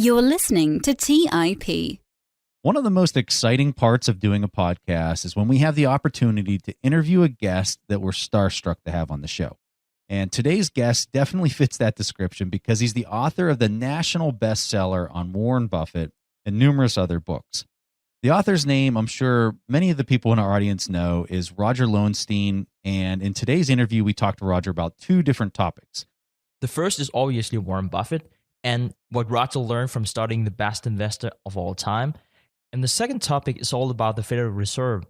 You're listening to TIP. One of the most exciting parts of doing a podcast is when we have the opportunity to interview a guest that we're starstruck to have on the show. And today's guest definitely fits that description because he's the author of the national bestseller on Warren Buffett and numerous other books. The author's name, I'm sure many of the people in our audience know, is Roger Lowenstein. And in today's interview, we talked to Roger about two different topics. The first is obviously Warren Buffett and what Roger learned from studying the best investor of all time. And the second topic is all about the Federal Reserve.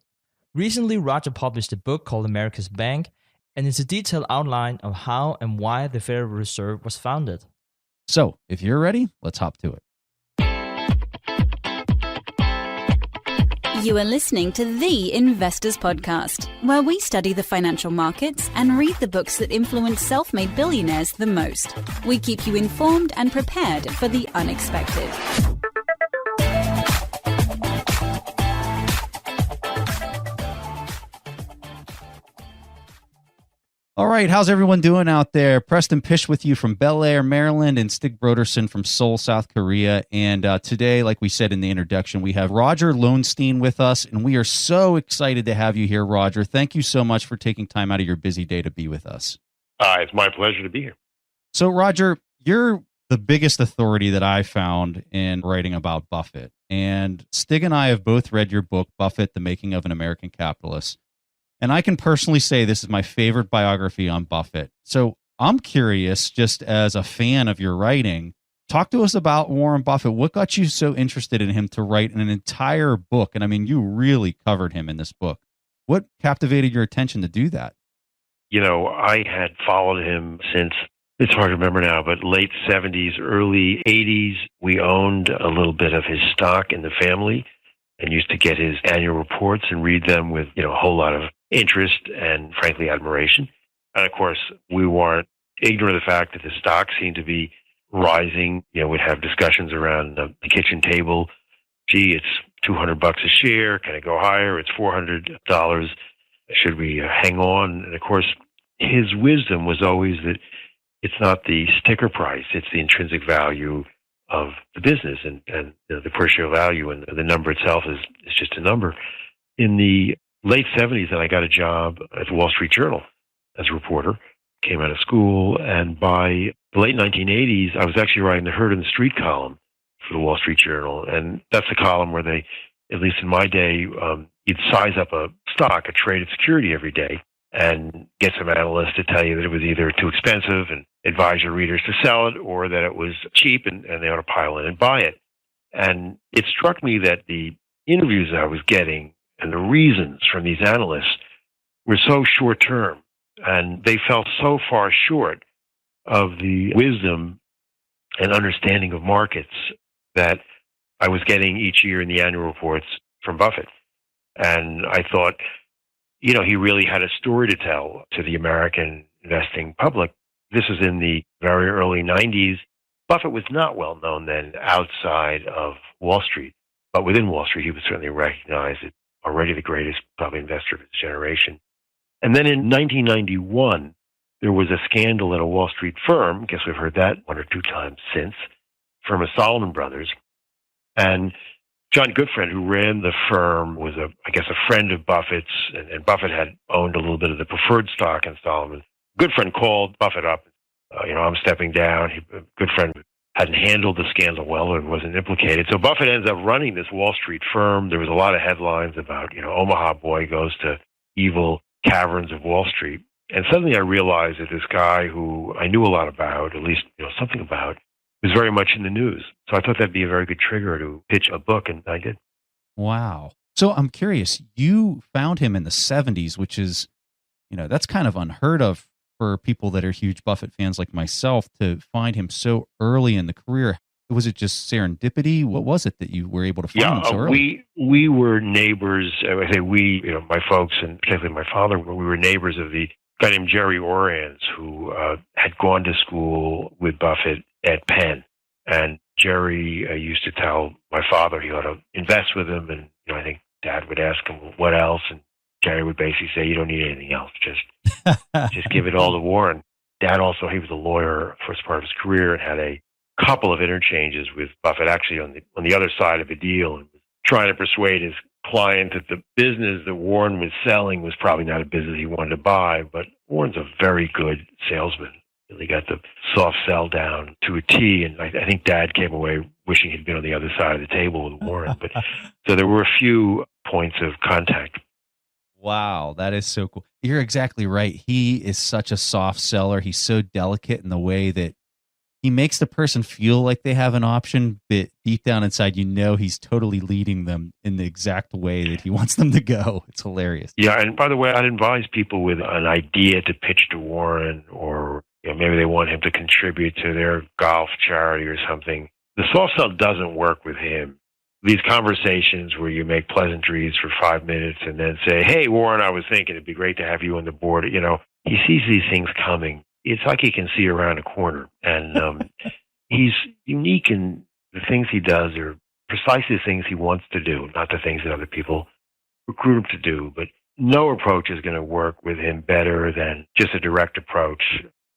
Recently, Roger published a book called America's Bank, and it's a detailed outline of how and why the Federal Reserve was founded. So, if you're ready, let's hop to it. You are listening to The Investors Podcast, where we study the financial markets and read the books that influence self-made billionaires the most. We keep you informed and prepared for the unexpected. All right, how's everyone doing out there? Preston Pish with you from Bel Air, Maryland, and Stig Broderson from Seoul, South Korea. And today, like we said in the introduction, we have Roger Lowenstein with us, and we are so excited to have you here, Roger. Thank you so much for taking time out of your busy day to be with us. It's my pleasure to be here. So, Roger, you're the biggest authority that I found in writing about Buffett. And Stig and I have both read your book, Buffett, The Making of an American Capitalist. And I can personally say this is my favorite biography on Buffett. So I'm curious, just as a fan of your writing, talk to us about Warren Buffett. What got you so interested in him to write an entire book? And I mean, you really covered him in this book. What captivated your attention to do that? You know, I had followed him since, it's hard to remember now, but late 70s, early 80s. We owned a little bit of his stock in the family and used to get his annual reports and read them with, a whole lot of interest and, frankly, admiration. And, of course, we weren't ignorant of the fact that the stock seemed to be rising. We'd have discussions around the kitchen table. Gee, it's $200 a share. Can it go higher? It's $400. Should we hang on? And, of course, his wisdom was always that it's not the sticker price. It's the intrinsic value of the business, and the per share value, and the number itself is just a number. In the late 70s, then I got a job at the Wall Street Journal as a reporter, came out of school, and by the late 1980s, I was actually writing the Herd in the Street column for the Wall Street Journal, and that's a column where they, at least in my day, you'd size up a stock, a traded security every day, and get some analysts to tell you that it was either too expensive and advise your readers to sell it, or that it was cheap and they ought to pile in and buy it. And it struck me that the interviews I was getting and the reasons from these analysts were so short-term, and they fell so far short of the wisdom and understanding of markets that I was getting each year in the annual reports from Buffett. And I thought, he really had a story to tell to the American investing public. This was in the very early 90s. Buffett was not well known then outside of Wall Street, but within Wall Street, he was certainly recognized as already the greatest probably investor of his generation. And then in 1991, there was a scandal at a Wall Street firm. I guess we've heard that one or two times since, firm of Salomon Brothers. And John Goodfriend, who ran the firm, was a friend of Buffett's, and Buffett had owned a little bit of the preferred stock in Salomon. Goodfriend called Buffett up. I'm stepping down. Goodfriend hadn't handled the scandal well and wasn't implicated. So Buffett ends up running this Wall Street firm. There was a lot of headlines about, Omaha boy goes to evil caverns of Wall Street. And suddenly I realized that this guy who I knew a lot about, at least, something about, was very much in the news. So I thought that'd be a very good trigger to pitch a book, and I did. Wow. So I'm curious, you found him in the 70s, which is, that's kind of unheard of for people that are huge Buffett fans like myself, to find him so early in the career. Was it just serendipity? What was it that you were able to find him so early? We were neighbors. I say we, my folks, and particularly my father, we were neighbors of the guy named Jerry Orans, who had gone to school with Buffett at Penn. And Jerry used to tell my father he ought to invest with him. And, I think Dad would ask him, what else? And Jerry would basically say, you don't need anything else. Just give it all to Warren. Dad also, he was a lawyer first part of his career and had a couple of interchanges with Buffett, actually on the other side of a deal, and was trying to persuade his client that the business that Warren was selling was probably not a business he wanted to buy. But Warren's a very good salesman. Really got the soft sell down to a T, and I think Dad came away wishing he'd been on the other side of the table with Warren. But so there were a few points of contact. Wow, that is so cool. You're exactly right. He is such a soft seller. He's so delicate in the way that he makes the person feel like they have an option, but deep down inside, he's totally leading them in the exact way that he wants them to go. It's hilarious. Yeah, and by the way, I'd advise people with an idea to pitch to Warren, or maybe they want him to contribute to their golf charity or something. The soft sell doesn't work with him. These conversations where you make pleasantries for 5 minutes and then say, hey, Warren, I was thinking it'd be great to have you on the board. He sees these things coming. It's like he can see around a corner. And he's unique in the things he does are precisely the things he wants to do, not the things that other people recruit him to do. But no approach is going to work with him better than just a direct approach.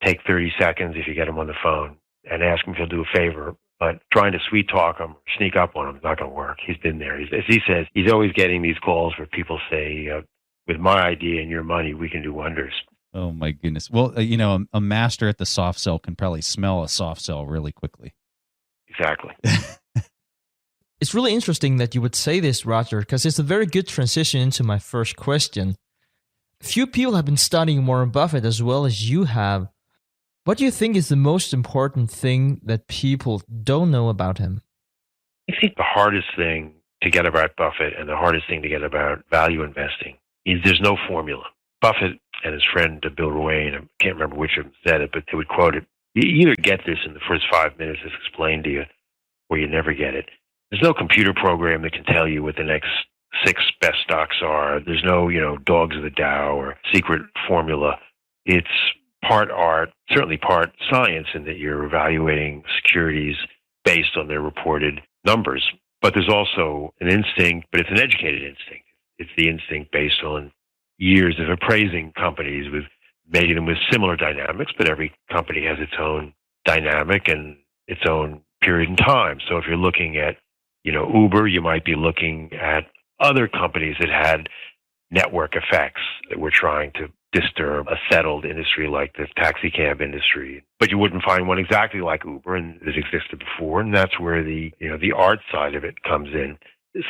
Take 30 seconds if you get him on the phone and ask him if he'll do a favor. But trying to sweet talk him, sneak up on him is not going to work. He's been there. As he says, he's always getting these calls where people say, with my idea and your money, we can do wonders. Oh, my goodness. Well, a master at the soft sell can probably smell a soft sell really quickly. Exactly. It's really interesting that you would say this, Roger, because it's a very good transition into my first question. Few people have been studying Warren Buffett as well as you have. What do you think is the most important thing that people don't know about him? I think the hardest thing to get about Buffett and the hardest thing to get about value investing is there's no formula. Buffett and his friend Bill Ruane, I can't remember which of them said it, but they would quote it. You either get this in the first 5 minutes it's explained to you, or you never get it. There's no computer program that can tell you what the next 6 best stocks are. There's no, dogs of the Dow or secret formula. It's part art, certainly part science, in that you're evaluating securities based on their reported numbers. But there's also an instinct, but it's an educated instinct. It's the instinct based on years of appraising companies with making them with similar dynamics, but every company has its own dynamic and its own period in time. So if you're looking at, Uber, you might be looking at other companies that had network effects that were trying to disturb a settled industry like the taxi cab industry. But you wouldn't find one exactly like Uber and that existed before, and that's where the art side of it comes in.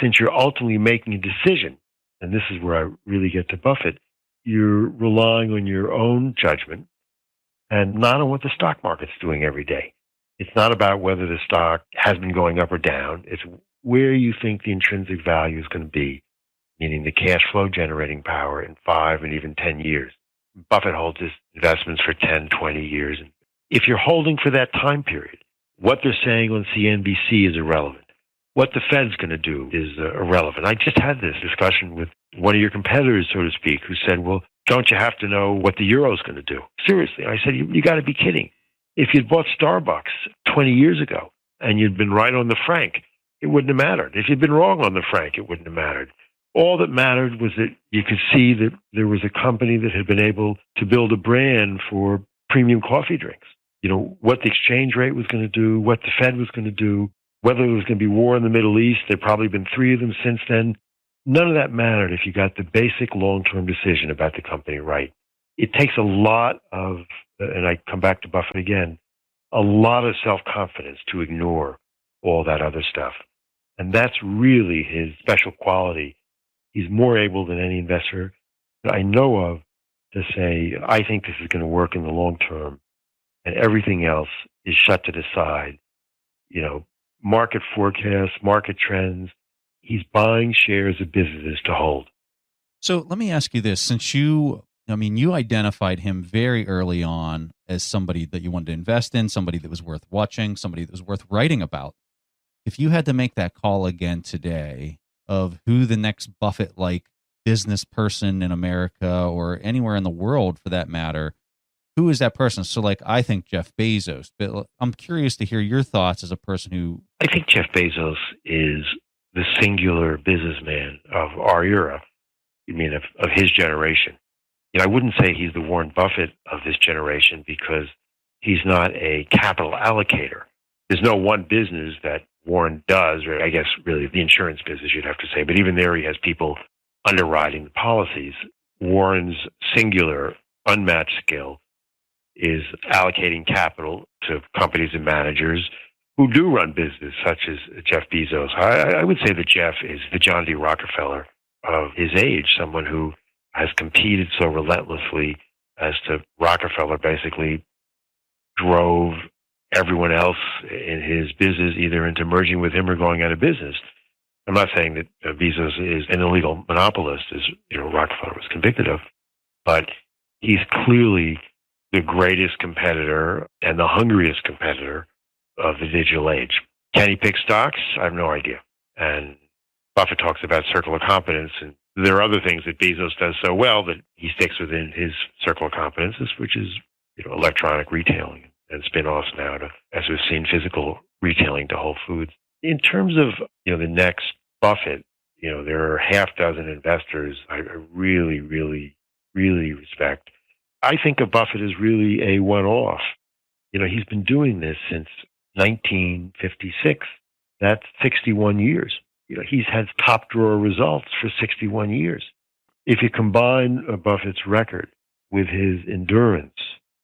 Since you're ultimately making a decision, and this is where I really get to Buffett, you're relying on your own judgment and not on what the stock market's doing every day. It's not about whether the stock has been going up or down. It's where you think the intrinsic value is going to be, meaning the cash flow generating power in 5 and even 10 years. Buffett holds his investments for 10, 20 years. If you're holding for that time period, what they're saying on CNBC is irrelevant. What the Fed's going to do is irrelevant. I just had this discussion with one of your competitors, so to speak, who said, well, don't you have to know what the euro's going to do? Seriously. I said, you got to be kidding. If you'd bought Starbucks 20 years ago and you'd been right on the franc, it wouldn't have mattered. If you'd been wrong on the franc, it wouldn't have mattered. All that mattered was that you could see that there was a company that had been able to build a brand for premium coffee drinks. What the exchange rate was going to do, what the Fed was going to do, whether there was going to be war in the Middle East. There have probably been 3 of them since then. None of that mattered if you got the basic long-term decision about the company right. It takes a lot of, and I come back to Buffett again, a lot of self-confidence to ignore all that other stuff. And that's really his special quality. He's more able than any investor that I know of to say, I think this is going to work in the long term, and everything else is shut to the side. Market forecasts, market trends. He's buying shares of businesses to hold. So let me ask you this. Since you identified him very early on as somebody that you wanted to invest in, somebody that was worth watching, somebody that was worth writing about. If you had to make that call again today of who the next Buffett-like business person in America or anywhere in the world for that matter, who is that person? So I think Jeff Bezos, but I'm curious to hear your thoughts as a person who... I think Jeff Bezos is the singular businessman of our era. Of his generation. I wouldn't say he's the Warren Buffett of this generation because he's not a capital allocator. there's no one business that Warren does, or I guess really the insurance business you'd have to say, but even there he has people underwriting the policies. Warren's singular, unmatched skill is allocating capital to companies and managers who do run business, such as Jeff Bezos. I would say that Jeff is the John D. Rockefeller of his age, someone who has competed so relentlessly as to Rockefeller basically drove everyone else in his business either into merging with him or going out of business. I'm not saying that Bezos is an illegal monopolist, as Rockefeller was convicted of, but he's clearly the greatest competitor and the hungriest competitor of the digital age. Can he pick stocks? I have no idea. And Buffett talks about circle of competence, and there are other things that Bezos does so well that he sticks within his circle of competences, which is electronic retailing and spin-offs now to, as we've seen, physical retailing to Whole Foods. In terms of the next Buffett, there are half dozen investors I really, really, really respect. I think of Buffett as really a one-off. He's been doing this since 1956. That's 61 years. He's had top drawer results for 61 years. If you combine Buffett's record with his endurance,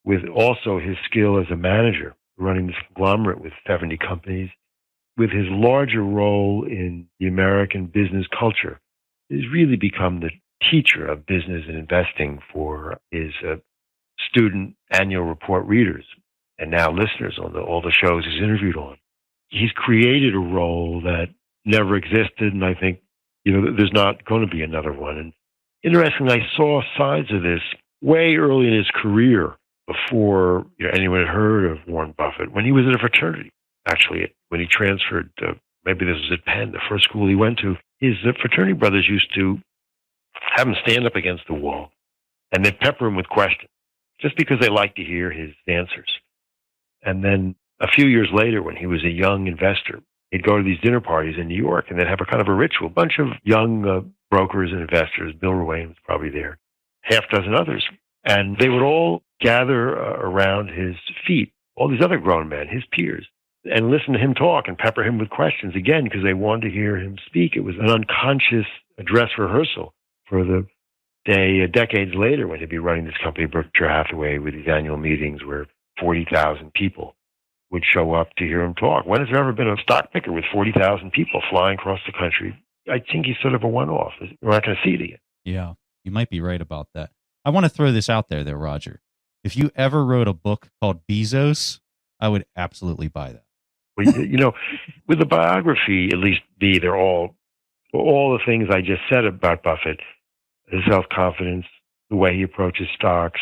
with also his skill as a manager, running this conglomerate with 70 companies, with his larger role in the American business culture, he's really become the teacher of business and investing for his student annual report readers and now listeners on all the shows he's interviewed on. He's created a role that never existed, and I think there's not going to be another one. And interestingly, I saw sides of this way early in his career, before anyone had heard of Warren Buffett, when he was at a fraternity. Actually, when he transferred, maybe this was at Penn, the first school he went to, his fraternity brothers used to have him stand up against the wall and then pepper him with questions, just because they liked to hear his answers. And then a few years later, when he was a young investor, he'd go to these dinner parties in New York and they'd have a kind of a ritual. A bunch of young brokers and investors, Bill Ruane was probably there, half dozen others. And they would all gather around his feet, all these other grown men, his peers, and listen to him talk and pepper him with questions, again, because they wanted to hear him speak. It was an unconscious dress rehearsal for the day decades later when he'd be running this company, Berkshire Hathaway, with these annual meetings where 40,000 people would show up to hear him talk. When has there ever been a stock picker with 40,000 people flying across the country? I think he's sort of a one-off. We're not going to see it again. Yeah, you might be right about that. I want to throw this out there, though, Roger. If you ever wrote a book called Bezos, I would absolutely buy that. Well, with the biography, at least they're all the things I just said about Buffett, his self-confidence, the way he approaches stocks,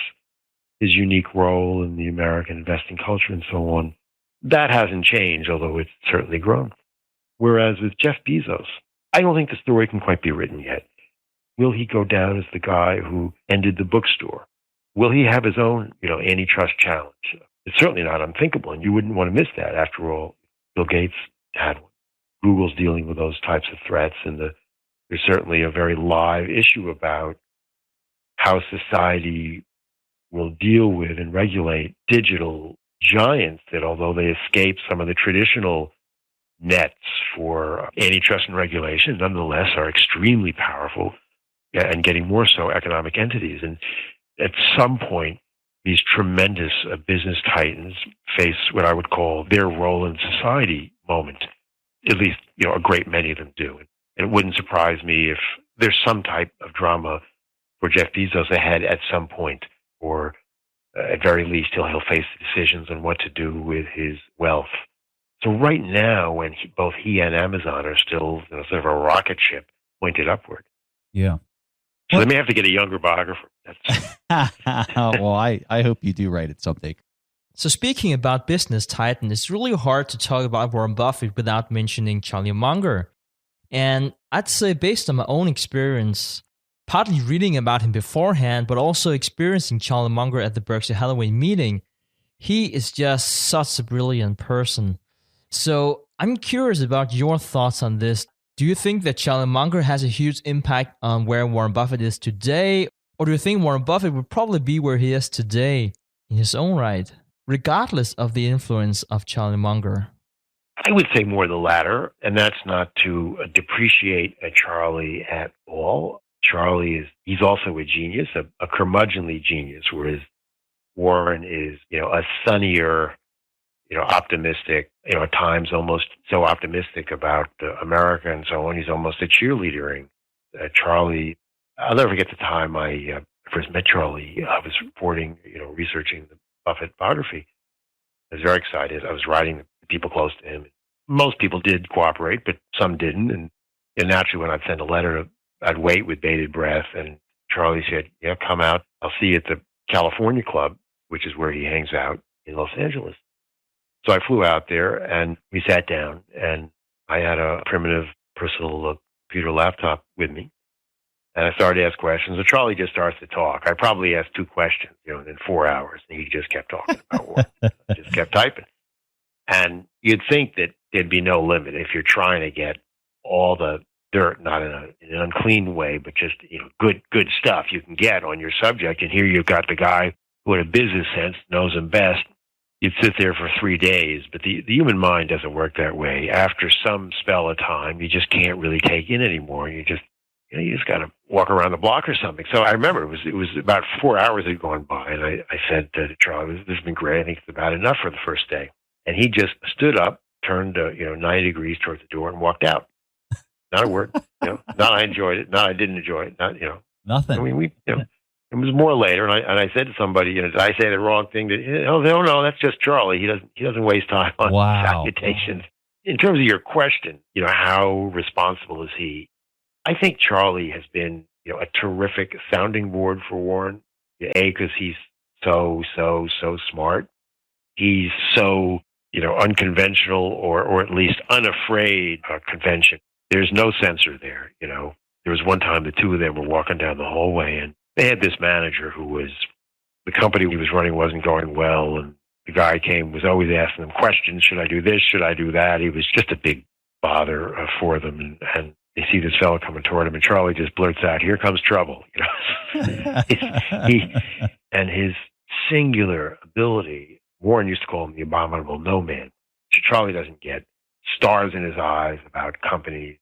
his unique role in the American investing culture, and so on. That hasn't changed, although it's certainly grown. Whereas with Jeff Bezos, I don't think the story can quite be written yet. Will he go down as the guy who ended the bookstore? Will he have his own, antitrust challenge? It's certainly not unthinkable, and you wouldn't want to miss that. After all, Bill Gates had one. Google's dealing with those types of threats, and there's certainly a very live issue about how society will deal with and regulate digital giants that, although they escape some of the traditional nets for antitrust and regulation, nonetheless are extremely powerful and getting more so economic entities. And at some point, these tremendous business titans face what I would call their role in society moment. At least, a great many of them do. And it wouldn't surprise me if there's some type of drama for Jeff Bezos ahead at some point, or at very least, he'll face decisions on what to do with his wealth. So right now, when both he and Amazon are still sort of a rocket ship pointed upward. Yeah. So they may have to get a younger biographer. Well, I hope you do write it someday. So speaking about business titan, it's really hard to talk about Warren Buffett without mentioning Charlie Munger. And I'd say based on my own experience, partly reading about him beforehand, but also experiencing Charlie Munger at the Berkshire Hathaway meeting, he is just such a brilliant person. So I'm curious about your thoughts on this. Do you think that Charlie Munger has a huge impact on where Warren Buffett is today? Or do you think Warren Buffett would probably be where he is today in his own right, regardless of the influence of Charlie Munger? I would say more the latter, and that's not to depreciate Charlie at all. Charlie he's also a genius, a curmudgeonly genius, whereas Warren is, a sunnier, optimistic, at times almost so optimistic about America and so on. He's almost a cheerleadering. Charlie, I'll never forget the time I first met Charlie. I was researching the Buffett biography. I was very excited. I was writing to people close to him. Most people did cooperate, but some didn't. And naturally, when I'd send a letter, I'd wait with bated breath. And Charlie said, "Yeah, come out. I'll see you at the California Club," which is where he hangs out in Los Angeles. So I flew out there and we sat down, and I had a primitive personal computer laptop with me. And I started to ask questions. So Charlie just starts to talk. I probably asked 2 questions, in 4 hours. And he just kept talking about war. I just kept typing. And you'd think that there'd be no limit if you're trying to get all the dirt, not in an unclean way, but just good stuff you can get on your subject. And here you've got the guy who, in a business sense, knows him best. You'd sit there for 3 days, but the human mind doesn't work that way. After some spell of time, you just can't really take in anymore. You just got to walk around the block or something. So I remember it was about 4 hours had gone by, and I said to Charlie, "This has been great. I think it's about enough for the first day." And he just stood up, turned 90 degrees towards the door, and walked out. Not a word. Not I enjoyed it. Not I didn't enjoy it. Not Nothing. I mean, it was more later, and I said to somebody, did I say the wrong thing? No, that's just Charlie. He doesn't waste time on salutations. In terms of your question, how responsible is he? I think Charlie has been, a terrific sounding board for Warren. Because he's so smart. He's so, unconventional or at least unafraid of convention. There's no censor there. There was one time the two of them were walking down the hallway, and they had this manager the company he was running wasn't going well, and the guy was always asking them questions. Should I do this? Should I do that? He was just a big bother for them, and they see this fellow coming toward him, and Charlie just blurts out, "Here comes trouble." And his singular ability, Warren used to call him the abominable no man. Charlie doesn't get stars in his eyes about companies,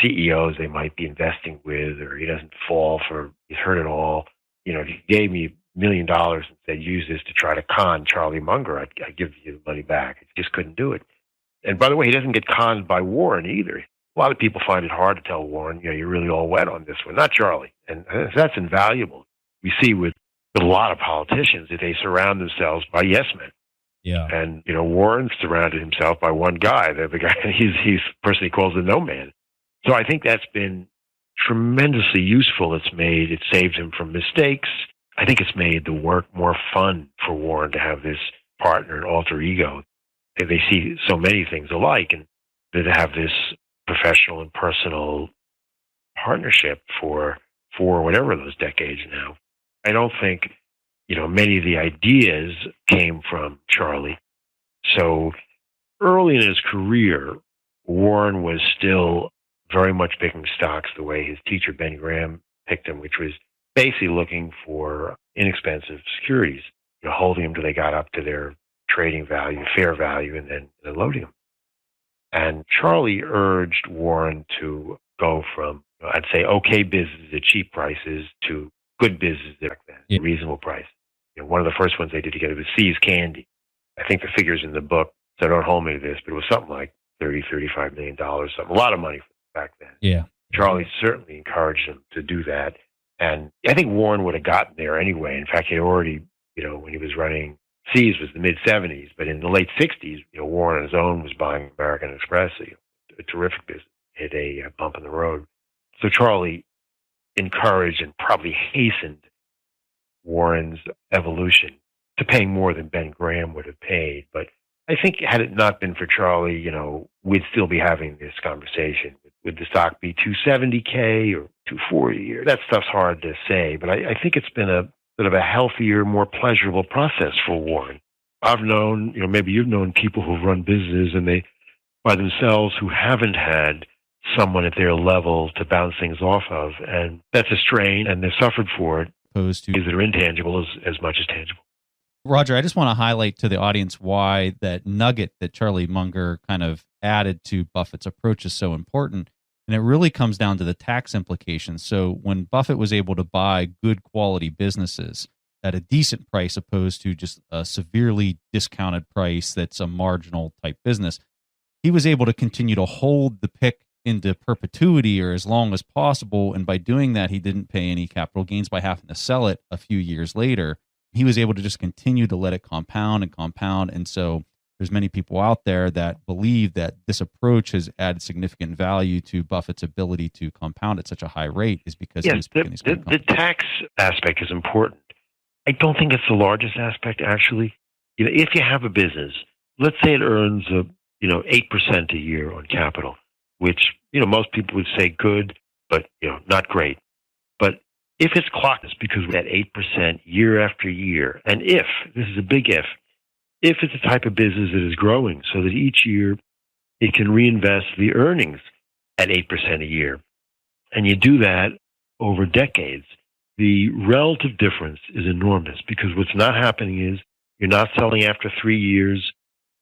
CEOs they might be investing with, or he doesn't fall he's heard it all. If you gave me $1 million and said, "Use this to try to con Charlie Munger," I'd give you the money back. He just couldn't do it. And by the way, he doesn't get conned by Warren either. A lot of people find it hard to tell Warren, you're really all wet on this one. Not Charlie. And that's invaluable. We see with a lot of politicians that they surround themselves by yes men. Yeah. And, Warren surrounded himself by one guy. The guy, he's the person he calls the no man. So I think that's been tremendously useful. It saved him from mistakes. I think it's made the work more fun for Warren to have this partner, an alter ego. They see so many things alike, and to have this professional and personal partnership for whatever those decades now. I don't think, many of the ideas came from Charlie. So early in his career, Warren was still very much picking stocks the way his teacher, Ben Graham, picked them, which was basically looking for inexpensive securities, holding them till they got up to their trading value, fair value, and then loading them. And Charlie urged Warren to go from, I'd say, okay business at cheap prices to good business at reasonable price. One of the first ones they did together was See's Candy. I think the figures in the book, so don't hold me to this, but it was something like $35 million, something, a lot of money back then. Yeah. Charlie certainly encouraged him to do that. And I think Warren would have gotten there anyway. In fact, he already, when he was running See's was the mid-'70s, but in the late 60s, Warren on his own was buying American Express, a terrific business, hit a bump in the road. So Charlie encouraged and probably hastened Warren's evolution to paying more than Ben Graham would have paid. But I think had it not been for Charlie, we'd still be having this conversation. Would the stock be 270K or 240? Or that stuff's hard to say, but I think it's been a sort of a healthier, more pleasurable process for Warren. I've known, maybe you've known people who've run businesses and they, by themselves, who haven't had someone at their level to bounce things off of. And that's a strain, and they've suffered for it. Opposed to things that are intangible as much as tangible. Roger, I just want to highlight to the audience why that nugget that Charlie Munger kind of added to Buffett's approach is so important. And it really comes down to the tax implications. So when Buffett was able to buy good quality businesses at a decent price opposed to just a severely discounted price that's a marginal type business, he was able to continue to hold the pick into perpetuity or as long as possible. And by doing that, he didn't pay any capital gains by having to sell it a few years later. He was able to just continue to let it compound and compound. And so there's many people out there that believe that this approach has added significant value to Buffett's ability to compound at such a high rate is because yes, the tax aspect is important. I don't think it's the largest aspect, actually. If you have a business, let's say it earns 8% a year on capital, which most people would say good, but not great. But if it's clocked because of that 8% year after year, and if this is a big if it's a type of business that is growing, so that each year it can reinvest the earnings at 8% a year, and you do that over decades, the relative difference is enormous because what's not happening is you're not selling after 3 years,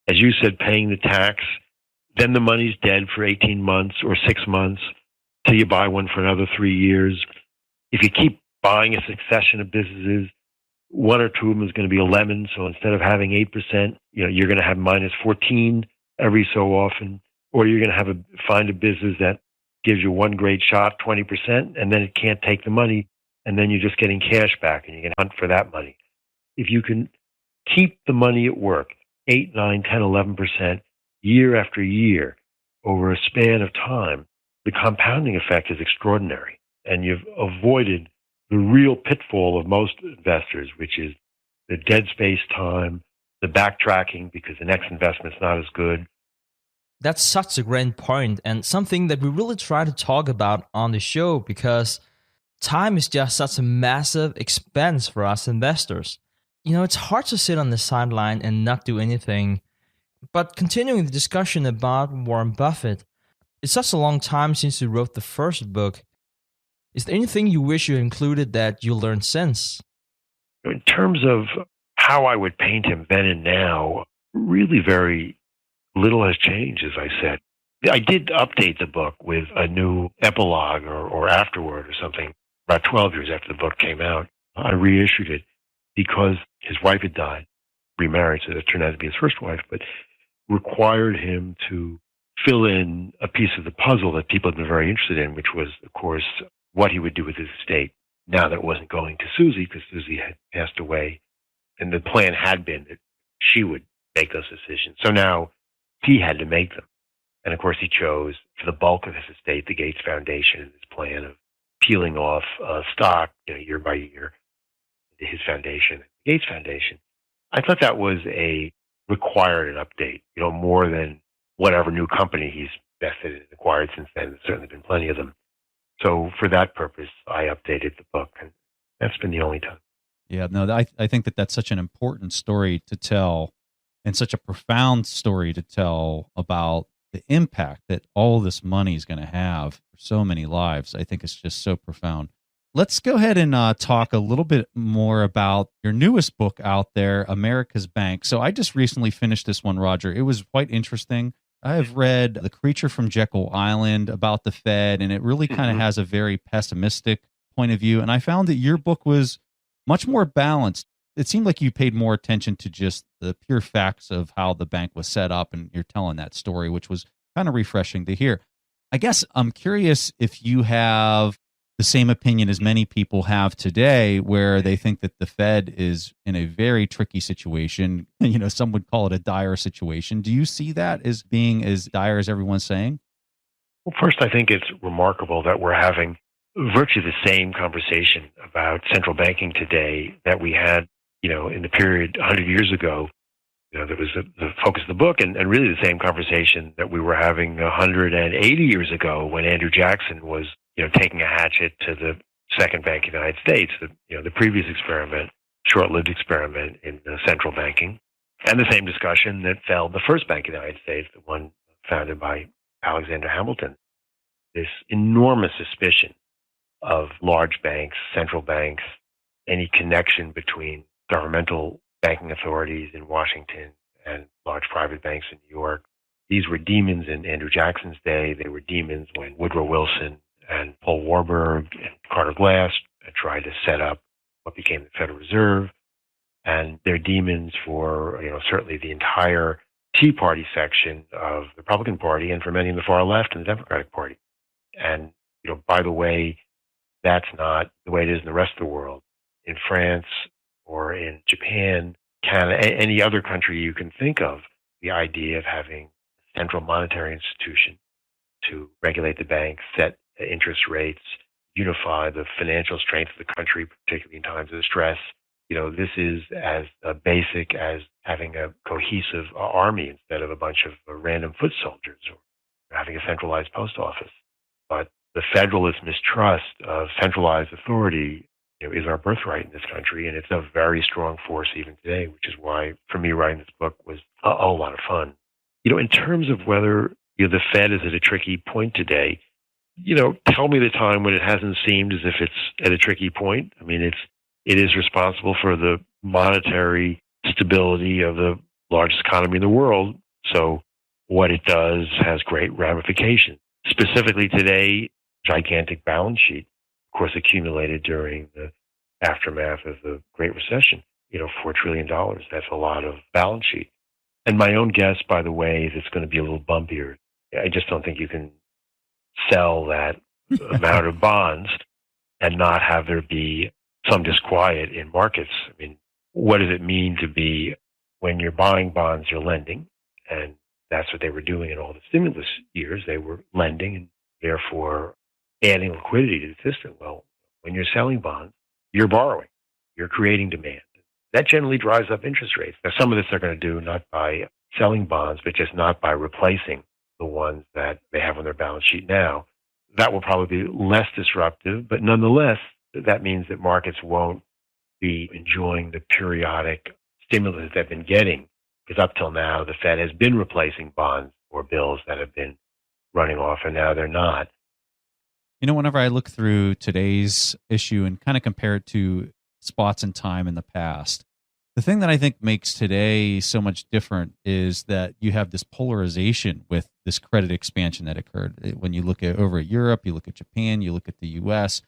as you said, paying the tax, then the money's dead for 18 months or 6 months till you buy one for another 3 years. If you keep buying a succession of businesses, one or two of them is going to be a lemon. So instead of having 8%, you're going to have minus 14 every so often, or you're going to find a business that gives you one great shot, 20%, and then it can't take the money, and then you're just getting cash back, and you can hunt for that money. If you can keep the money at work, 8, 9, 10, 11% year after year over a span of time, the compounding effect is extraordinary, and you've avoided the real pitfall of most investors, which is the dead space time, the backtracking because the next investment's not as good. That's such a great point, and something that we really try to talk about on the show because time is just such a massive expense for us investors. It's hard to sit on the sideline and not do anything. But continuing the discussion about Warren Buffett, it's such a long time since you wrote the first book. Is there anything you wish you included that you learned since? In terms of how I would paint him then and now, really very little has changed, as I said. I did update the book with a new epilogue or afterword or something about 12 years after the book came out. I reissued it because his wife had died, remarried, so that turned out to be his first wife, but required him to fill in a piece of the puzzle that people had been very interested in, which was, of course, what he would do with his estate now that it wasn't going to Susie because Susie had passed away. And the plan had been that she would make those decisions. So now he had to make them. And of course, he chose for the bulk of his estate, the Gates Foundation, and his plan of peeling off stock year by year into his foundation, the Gates Foundation. I thought that was required an update, more than whatever new company he's invested in and acquired since then. There's certainly been plenty of them. So for that purpose, I updated the book, and that's been the only time. Yeah, no, I think that's such an important story to tell and such a profound story to tell about the impact that all this money is going to have for so many lives. I think it's just so profound. Let's go ahead and talk a little bit more about your newest book out there, America's Bank. So I just recently finished this one, Roger. It was quite interesting. I have read The Creature from Jekyll Island about the Fed, and it really kind of has a very pessimistic point of view. And I found that your book was much more balanced. It seemed like you paid more attention to just the pure facts of how the bank was set up, and you're telling that story, which was kind of refreshing to hear. I guess I'm curious if you have the same opinion as many people have today, where they think that the Fed is in a very tricky situation. Some would call it a dire situation. Do you see that as being as dire as everyone's saying? Well, first, I think it's remarkable that we're having virtually the same conversation about central banking today that we had, in the period 100 years ago. That was the focus of the book, and really the same conversation that we were having 180 years ago when Andrew Jackson was taking a hatchet to the second bank of the United States, the previous experiment, short-lived experiment in central banking, and the same discussion that felled the first bank of the United States, the one founded by Alexander Hamilton. This enormous suspicion of large banks, central banks, any connection between governmental banking authorities in Washington and large private banks in New York, these were demons in Andrew Jackson's day. They were demons when Woodrow Wilson and Paul Warburg and Carter Glass tried to set up what became the Federal Reserve. And they're demons for, certainly the entire Tea Party section of the Republican Party and for many in the far left and the Democratic Party. And, by the way, that's not the way it is in the rest of the world. In France or in Japan, Canada, any other country you can think of, the idea of having a central monetary institution to regulate the banks, set interest rates, unify the financial strength of the country, particularly in times of stress. This is as basic as having a cohesive army instead of a bunch of random foot soldiers or having a centralized post office. But the federalist mistrust of centralized authority is our birthright in this country, and it's a very strong force even today, which is why, for me, writing this book was a whole lot of fun. In terms of whether the Fed is at a tricky point today, tell me the time when it hasn't seemed as if it's at a tricky point. I mean, it is responsible for the monetary stability of the largest economy in the world. So what it does has great ramifications. Specifically today, gigantic balance sheet, of course, accumulated during the aftermath of the Great Recession. $4 trillion. That's a lot of balance sheet. And my own guess, by the way, is it's going to be a little bumpier. I just don't think you can sell that amount of bonds and not have there be some disquiet in markets. I mean, what does it mean to be, when you're buying bonds, you're lending, and that's what they were doing in all the stimulus years. They were lending and therefore adding liquidity to the system. Well, when you're selling bonds, you're borrowing, you're creating demand. That generally drives up interest rates. Now, some of this they're going to do not by selling bonds, but just not by replacing the ones that they have on their balance sheet now. That will probably be less disruptive, but nonetheless, that means that markets won't be enjoying the periodic stimulus they've been getting, because up till now, the Fed has been replacing bonds or bills that have been running off, and now they're not. Whenever I look through today's issue and kind of compare it to spots in time in the past, the thing that I think makes today so much different is that you have this polarization with this credit expansion that occurred. When you look over at Europe, you look at Japan, you look at the U.S.,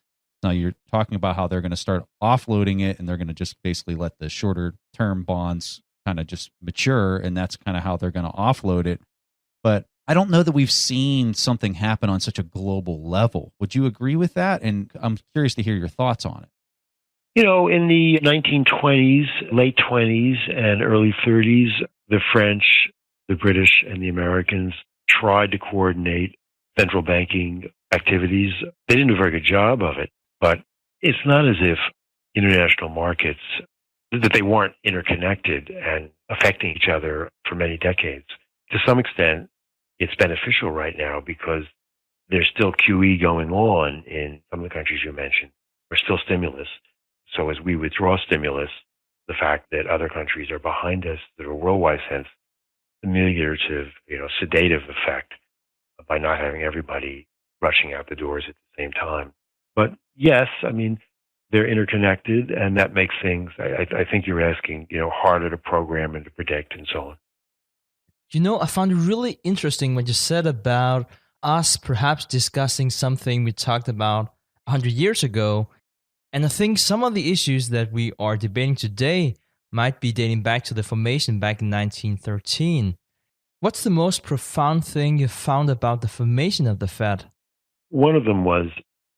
now you're talking about how they're going to start offloading it, and they're going to just basically let the shorter term bonds kind of just mature, and that's kind of how they're going to offload it. But I don't know that we've seen something happen on such a global level. Would you agree with that? And I'm curious to hear your thoughts on it. In the 1920s, late 20s, and early 30s, the French, the British, and the Americans tried to coordinate central banking activities. They didn't do a very good job of it, but it's not as if international markets, that they weren't interconnected and affecting each other for many decades. To some extent, it's beneficial right now because there's still QE going on in some of the countries you mentioned. There's still stimulus. So as we withdraw stimulus, the fact that other countries are behind us, that are worldwide sense, ameliorative, sedative effect by not having everybody rushing out the doors at the same time. But yes, I mean, they're interconnected, and that makes things, I think you're asking, harder to program and to predict and so on. I found it really interesting what you said about us perhaps discussing something we talked about 100 years ago. And I think some of the issues that we are debating today might be dating back to the formation back in 1913. What's the most profound thing you found about the formation of the Fed? One of them was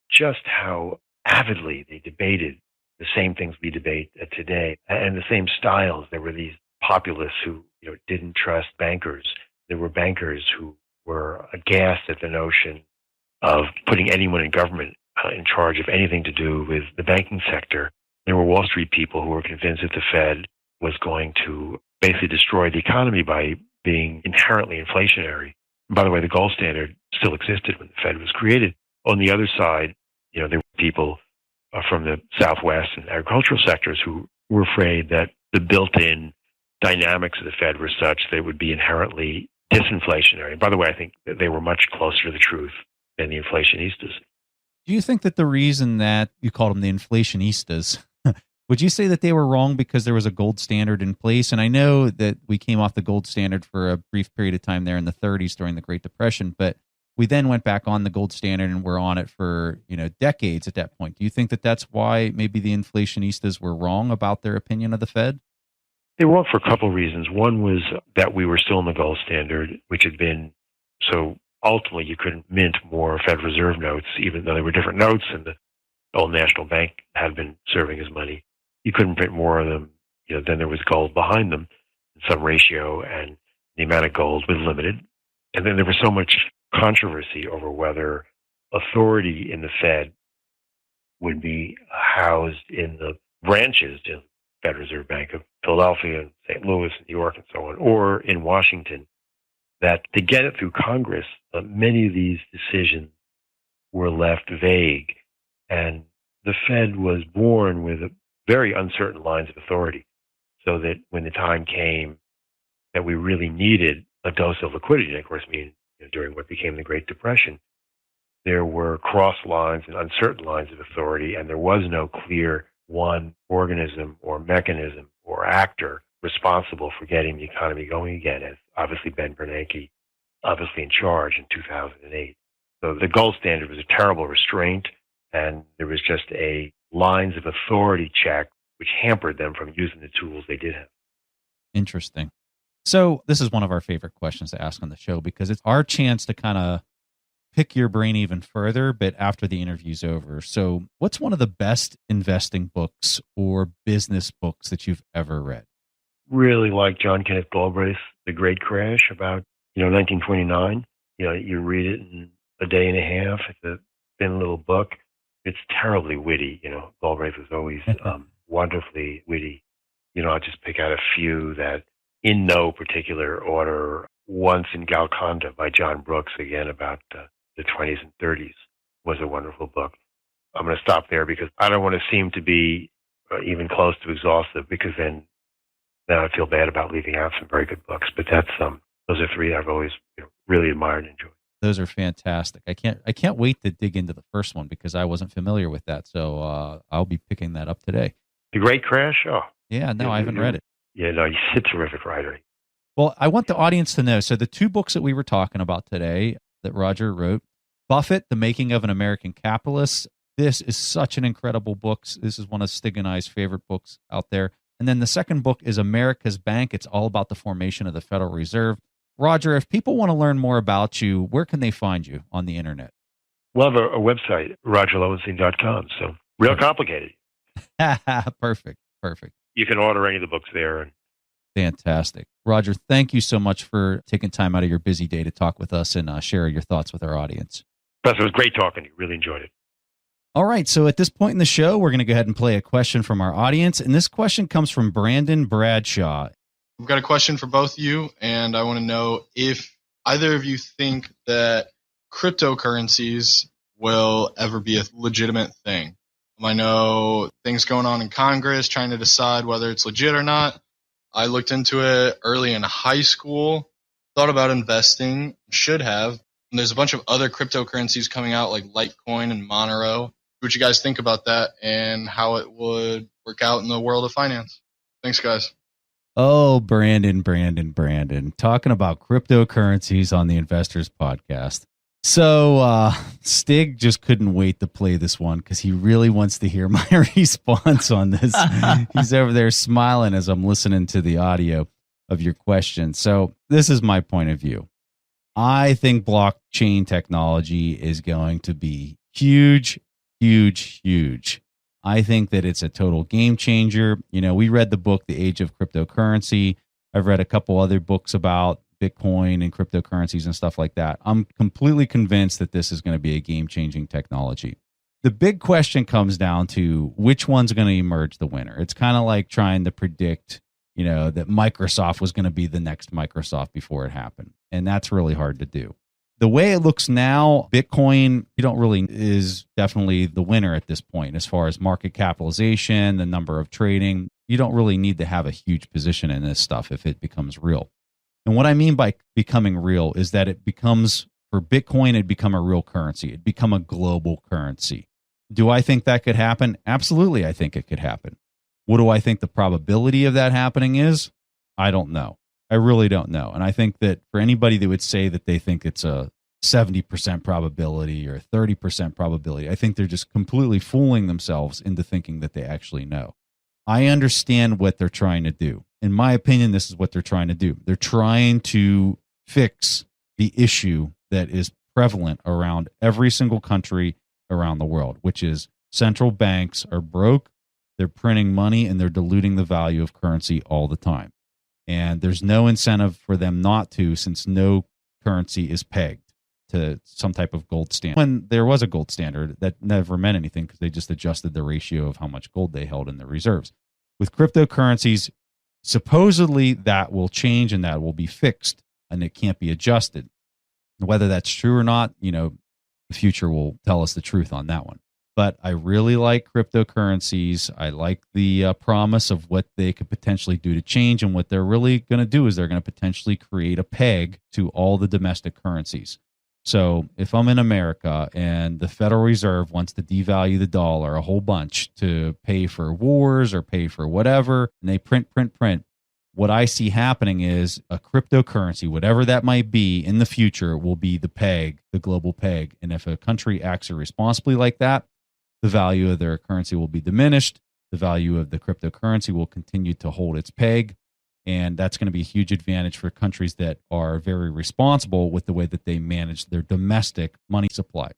just how avidly they debated the same things we debate today, and the same styles. There were these populists who didn't trust bankers. There were bankers who were aghast at the notion of putting anyone in government in charge of anything to do with the banking sector. There were Wall Street people who were convinced that the Fed was going to basically destroy the economy by being inherently inflationary. And by the way, the gold standard still existed when the Fed was created. On the other side, there were people from the Southwest and agricultural sectors who were afraid that the built-in dynamics of the Fed were such that it would be inherently disinflationary. And by the way, I think that they were much closer to the truth than the inflationistas. Do you think that the reason that you called them the inflationistas Would you say that they were wrong because there was a gold standard in place? And I know that we came off the gold standard for a brief period of time there in the 30s during the Great Depression, but we then went back on the gold standard and we're on it for, decades at that point. Do you think that that's why maybe the inflationistas were wrong about their opinion of the Fed? They were for a couple of reasons. One was that we were still in the gold standard, which had been so ultimately you couldn't mint more Federal Reserve notes, even though they were different notes and the old National Bank had been serving as money. You couldn't print more of them. Then there was gold behind them in some ratio, and the amount of gold was limited. And then there was so much controversy over whether authority in the Fed would be housed in the branches in the Federal Reserve Bank of Philadelphia and St. Louis and New York and so on, or in Washington, that to get it through Congress, many of these decisions were left vague. And the Fed was born with very uncertain lines of authority, so that when the time came that we really needed a dose of liquidity, and of course, during what became the Great Depression, there were cross lines and uncertain lines of authority, and there was no clear one organism or mechanism or actor responsible for getting the economy going again, as obviously Ben Bernanke, obviously in charge in 2008. So the gold standard was a terrible restraint, and there was just a lines of authority check which hampered them from using the tools they did have. Interesting. So this is one of our favorite questions to ask on the show because it's our chance to kind of pick your brain even further, but after the interview's over. So what's one of the best investing books or business books that you've ever read? Really like John Kenneth Galbraith's The Great Crash about, 1929. You read it in a day and a half. It's a thin little book. It's terribly witty. Galbraith was always wonderfully witty. I'll just pick out a few that in no particular order. Once in Golconda by John Brooks, again, about the 20s and 30s, was a wonderful book. I'm going to stop there because I don't want to seem to be even close to exhaustive, because then I feel bad about leaving out some very good books. But that's those are three I've always really admired and enjoyed. Those are fantastic. I can't wait to dig into the first one because I wasn't familiar with that. So I'll be picking that up today. The Great Crash? Oh. Yeah, no, I haven't read it. Yeah, no, he's a terrific writer. Well, I want the audience to know. So the two books that we were talking about today that Roger wrote, Buffett, The Making of an American Capitalist. This is such an incredible book. This is one of Stig and I's favorite books out there. And then the second book is America's Bank. It's all about the formation of the Federal Reserve. Roger, if people want to learn more about you, where can they find you on the internet? Well, I have a website, rogerlowenstein.com. So real complicated. Perfect. You can order any of the books there. Fantastic. Roger, thank you so much for taking time out of your busy day to talk with us and share your thoughts with our audience. Professor, it was great talking to you. Really enjoyed it. All right. So at this point in the show, we're going to go ahead and play a question from our audience. And this question comes from Brandon Bradshaw. I've got a question for both of you, and I want to know if either of you think that cryptocurrencies will ever be a legitimate thing. I know things going on in Congress trying to decide whether it's legit or not. I looked into it early in high school, thought about investing, should have. And there's a bunch of other cryptocurrencies coming out like Litecoin and Monero. What you guys think about that and how it would work out in the world of finance? Thanks, guys. Oh, Brandon, talking about cryptocurrencies on the Investors Podcast. So Stig just couldn't wait to play this one because he really wants to hear my response on this. He's over there smiling as I'm listening to the audio of your question. So this is my point of view. I think blockchain technology is going to be huge. I think that it's a total game changer. We read the book, The Age of Cryptocurrency. I've read a couple other books about Bitcoin and cryptocurrencies and stuff like that. I'm completely convinced that this is going to be a game-changing technology. The big question comes down to which one's going to emerge the winner. It's kind of like trying to predict, that Microsoft was going to be the next Microsoft before it happened. And that's really hard to do. The way it looks now, Bitcoin, is definitely the winner at this point as far as market capitalization, the number of trading. You don't really need to have a huge position in this stuff if it becomes real. And what I mean by becoming real is that for Bitcoin, it'd become a real currency. It'd become a global currency. Do I think that could happen? Absolutely, I think it could happen. What do I think the probability of that happening is? I don't know. I really don't know. And I think that for anybody that would say that they think it's a 70% probability or 30% probability, I think they're just completely fooling themselves into thinking that they actually know. I understand what they're trying to do. In my opinion, this is what they're trying to do. They're trying to fix the issue that is prevalent around every single country around the world, which is central banks are broke, they're printing money, and they're diluting the value of currency all the time. And there's no incentive for them not to, since no currency is pegged to some type of gold standard. When there was a gold standard, that never meant anything because they just adjusted the ratio of how much gold they held in their reserves. With cryptocurrencies, supposedly that will change and that will be fixed and it can't be adjusted. Whether that's true or not, the future will tell us the truth on that one. But I really like cryptocurrencies. I like the promise of what they could potentially do to change. And what they're really going to do is they're going to potentially create a peg to all the domestic currencies. So if I'm in America and the Federal Reserve wants to devalue the dollar a whole bunch to pay for wars or pay for whatever, and they print, what I see happening is a cryptocurrency, whatever that might be in the future, will be the peg, the global peg. And if a country acts irresponsibly like that, the value of their currency will be diminished. The value of the cryptocurrency will continue to hold its peg. And that's going to be a huge advantage for countries that are very responsible with the way that they manage their domestic money supply.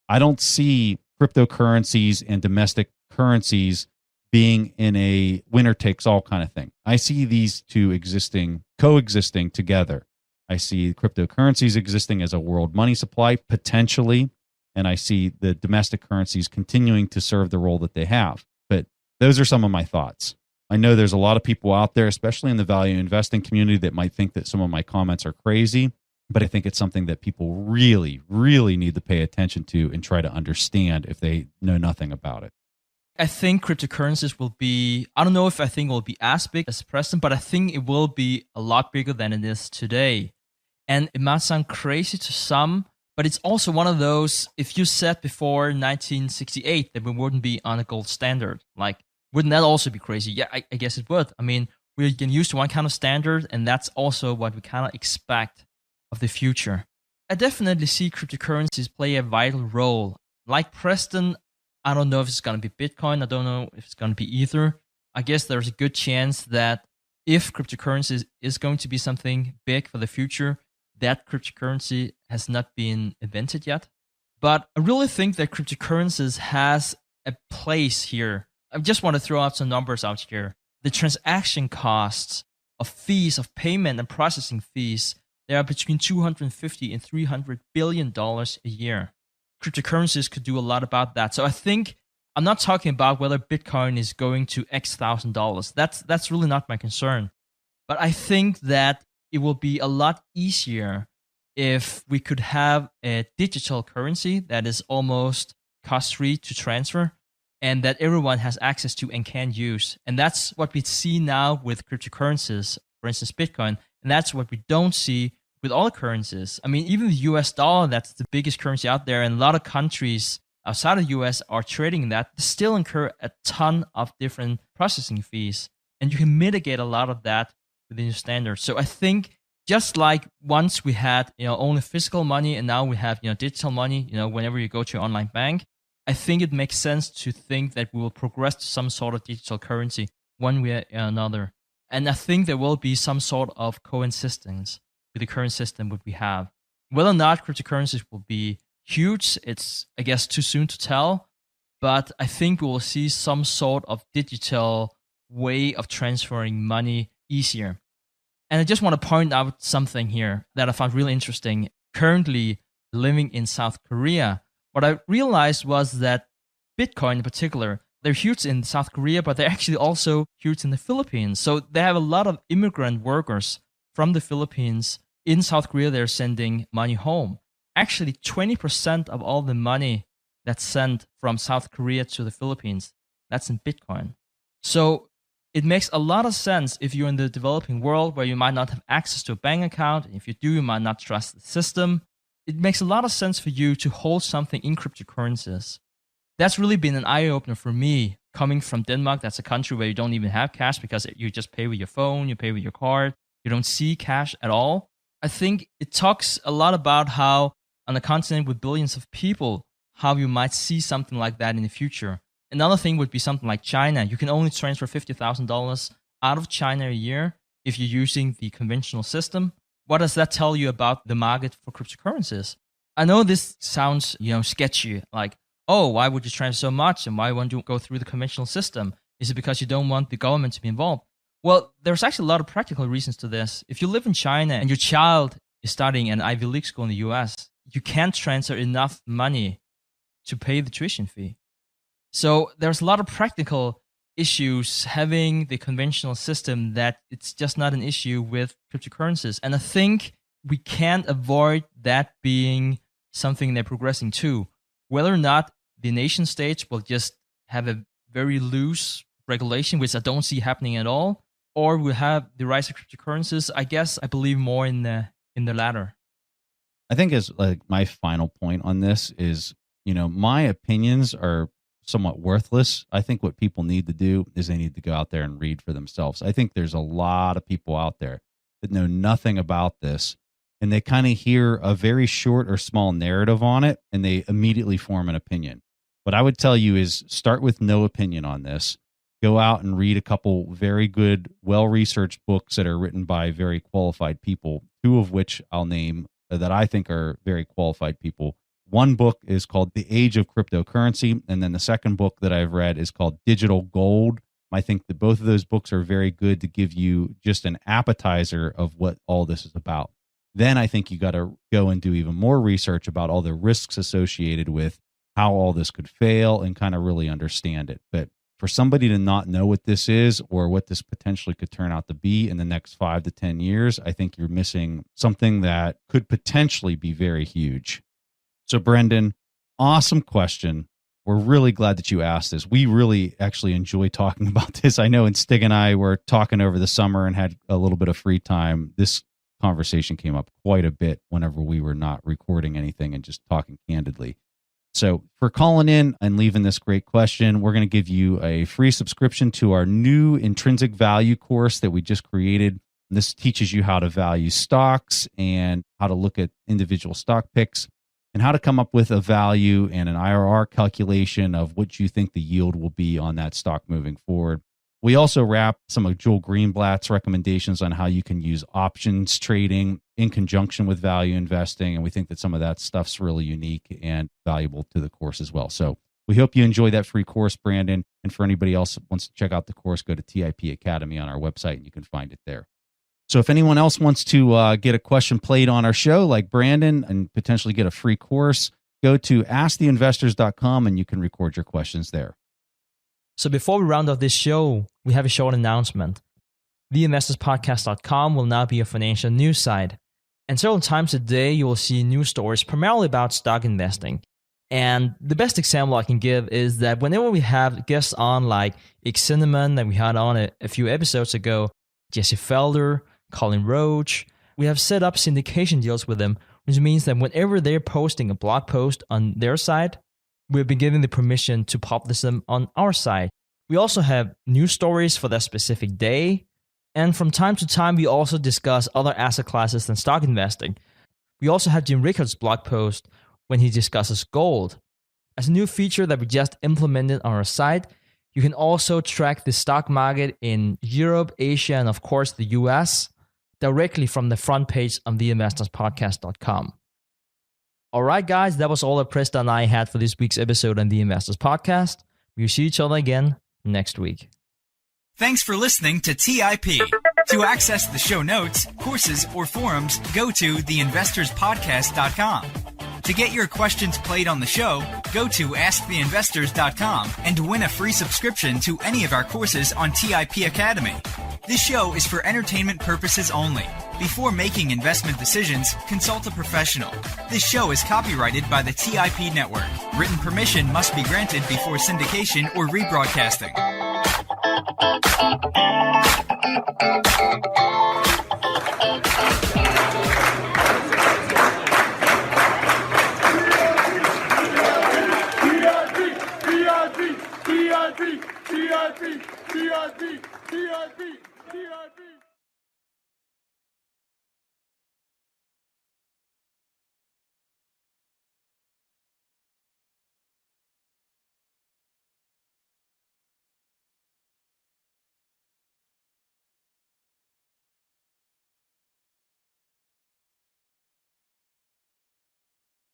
I don't see cryptocurrencies and domestic currencies being in a winner-takes-all kind of thing. I see these two coexisting together. I see cryptocurrencies existing as a world money supply, potentially, and I see the domestic currencies continuing to serve the role that they have. But those are some of my thoughts. I know there's a lot of people out there, especially in the value investing community, that might think that some of my comments are crazy, but I think it's something that people really, really need to pay attention to and try to understand if they know nothing about it. I think cryptocurrencies will be, I don't know if I think it will be as big as present, but I think it will be a lot bigger than it is today. And it might sound crazy to some, but it's also one of those, if you said before 1968 that we wouldn't be on a gold standard, like, wouldn't that also be crazy? Yeah, I guess it would. I mean, we're getting used to one kind of standard, and that's also what we kind of expect of the future. I definitely see cryptocurrencies play a vital role. Like Preston, I don't know if it's going to be Bitcoin. I don't know if it's going to be either. I guess there's a good chance that if cryptocurrencies is going to be something big for the future, that cryptocurrency has not been invented yet. But I really think that cryptocurrencies has a place here. I just want to throw out some numbers out here. The transaction costs of fees of payment and processing fees, they are between $250 and $300 billion a year. Cryptocurrencies could do a lot about that. So I think I'm not talking about whether Bitcoin is going to X $1,000. That's really not my concern. But I think that it will be a lot easier if we could have a digital currency that is almost cost-free to transfer and that everyone has access to and can use. And that's what we see now with cryptocurrencies, for instance, Bitcoin. And that's what we don't see with all currencies. I mean, even the US dollar, that's the biggest currency out there, and a lot of countries outside of the US are trading that, still incur a ton of different processing fees. And you can mitigate a lot of that within your standards. So I think just like once we had, only physical money and now we have, digital money, whenever you go to your online bank, I think it makes sense to think that we will progress to some sort of digital currency one way or another. And I think there will be some sort of coexistence with the current system that we have. Whether or not cryptocurrencies will be huge, it's, I guess, too soon to tell. But I think we will see some sort of digital way of transferring money easier. And I just want to point out something here that I found really interesting. Currently living in South Korea, what I realized was that Bitcoin in particular, they're huge in South Korea, but they're actually also huge in the Philippines. So they have a lot of immigrant workers from the Philippines in South Korea. They're sending money home. Actually, 20% of all the money that's sent from South Korea to the Philippines, that's in Bitcoin. So it makes a lot of sense if you're in the developing world where you might not have access to a bank account. And if you do, you might not trust the system. It makes a lot of sense for you to hold something in cryptocurrencies. That's really been an eye-opener for me coming from Denmark, that's a country where you don't even have cash because you just pay with your phone, you pay with your card, you don't see cash at all. I think it talks a lot about how on a continent with billions of people, how you might see something like that in the future. Another thing would be something like China. You can only transfer $50,000 out of China a year if you're using the conventional system. What does that tell you about the market for cryptocurrencies? I know this sounds, sketchy, like, oh, why would you transfer so much and why won't you go through the conventional system? Is it because you don't want the government to be involved? Well, there's actually a lot of practical reasons to this. If you live in China and your child is studying an Ivy League school in the US, you can't transfer enough money to pay the tuition fee. So there's a lot of practical issues having the conventional system that it's just not an issue with cryptocurrencies. And I think we can't avoid that being something they're progressing to. Whether or not the nation states will just have a very loose regulation, which I don't see happening at all, or we'll have the rise of cryptocurrencies, I believe more in the latter. I think as like my final point on this is, my opinions are somewhat worthless. I think what people need to do is they need to go out there and read for themselves. I think there's a lot of people out there that know nothing about this, and they kind of hear a very short or small narrative on it, and they immediately form an opinion. What I would tell you is start with no opinion on this. Go out and read a couple very good, well-researched books that are written by very qualified people, two of which I'll name that I think are very qualified people. One book is called The Age of Cryptocurrency, and then the second book that I've read is called Digital Gold. I think that both of those books are very good to give you just an appetizer of what all this is about. Then I think you got to go and do even more research about all the risks associated with how all this could fail and kind of really understand it. But for somebody to not know what this is or what this potentially could turn out to be in the next 5 to 10 years, I think you're missing something that could potentially be very huge. So Brendan, awesome question. We're really glad that you asked this. We really actually enjoy talking about this. I know, and Stig and I were talking over the summer and had a little bit of free time. This conversation came up quite a bit whenever we were not recording anything and just talking candidly. So for calling in and leaving this great question, we're going to give you a free subscription to our new intrinsic value course that we just created. This teaches you how to value stocks and how to look at individual stock picks, and how to come up with a value and an IRR calculation of what you think the yield will be on that stock moving forward. We also wrap some of Joel Greenblatt's recommendations on how you can use options trading in conjunction with value investing, and we think that some of that stuff's really unique and valuable to the course as well. So we hope you enjoy that free course, Brandon, and for anybody else that wants to check out the course, go to TIP Academy on our website and you can find it there. So if anyone else wants to get a question played on our show, like Brandon, and potentially get a free course, go to asktheinvestors.com and you can record your questions there. So before we round off this show, we have a short announcement. TheInvestorsPodcast.com will now be a financial news site. And several times a day, you will see news stories primarily about stock investing. And the best example I can give is that whenever we have guests on like Ike Cinnamon that we had on a few episodes ago, Jesse Felder, Colin Roach, we have set up syndication deals with them, which means that whenever they're posting a blog post on their site, we've been given the permission to publish them on our site. We also have news stories for that specific day. And from time to time, we also discuss other asset classes than stock investing. We also have Jim Rickards' blog post when he discusses gold. As a new feature that we just implemented on our site, you can also track the stock market in Europe, Asia, and of course the US directly from the front page on theinvestorspodcast.com. All right, guys, that was all that Presta and I had for this week's episode on The Investors Podcast. We'll see each other again next week. Thanks for listening to TIP. To access the show notes, courses, or forums, go to theinvestorspodcast.com. To get your questions played on the show, go to asktheinvestors.com and win a free subscription to any of our courses on TIP Academy. This show is for entertainment purposes only. Before making investment decisions, consult a professional. This show is copyrighted by the TIP Network. Written permission must be granted before syndication or rebroadcasting.